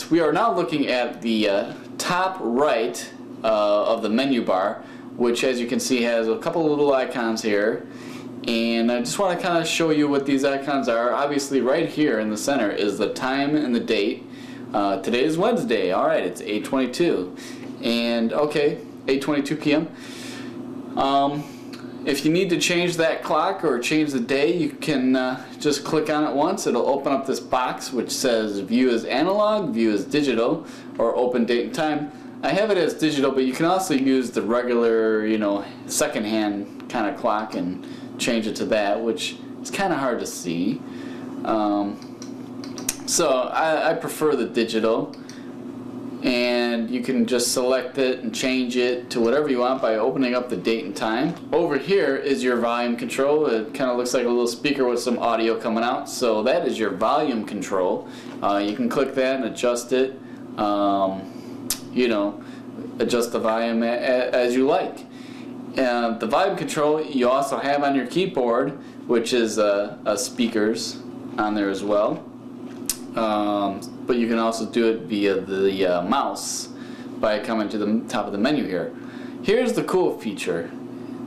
we are now looking at the top right of the menu bar, which, as you can see, has a couple of little icons here. And I just want to kind of show you what these icons are. Obviously, right here in the center is the time and the date. Today is Wednesday. All right, it's 8:22, and okay, 8:22 p.m. If you need to change that clock or change the day, you can just click on it once. It'll open up this box which says View as Analog, View as Digital, or Open Date and Time. I have it as digital, but you can also use the regular, second-hand kind of clock and change it to that, which is kind of hard to see. So I prefer the digital, and you can just select it and change it to whatever you want by opening up the date and time. Over here is your volume control. It kind of looks like a little speaker with some audio coming out, so that is your volume control. You can click that and adjust it, adjust the volume as you like. The volume control you also have on your keyboard, which is speakers on there as well. But you can also do it via the mouse by coming to the top of the menu here. Here's the cool feature.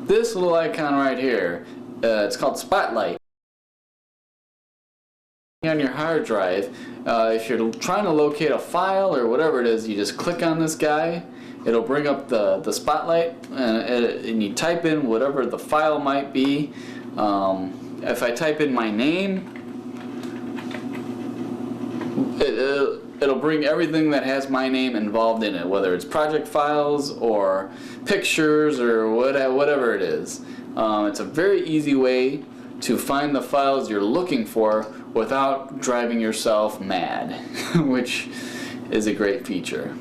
This little icon right here, it's called Spotlight. On your hard drive, if you're trying to locate a file or whatever it is, you just click on this guy. It'll bring up the spotlight, and you type in whatever the file might be. If I type in my name, it'll bring everything that has my name involved in it, whether it's project files or pictures or whatever it is. It's a very easy way to find the files you're looking for without driving yourself mad, which is a great feature.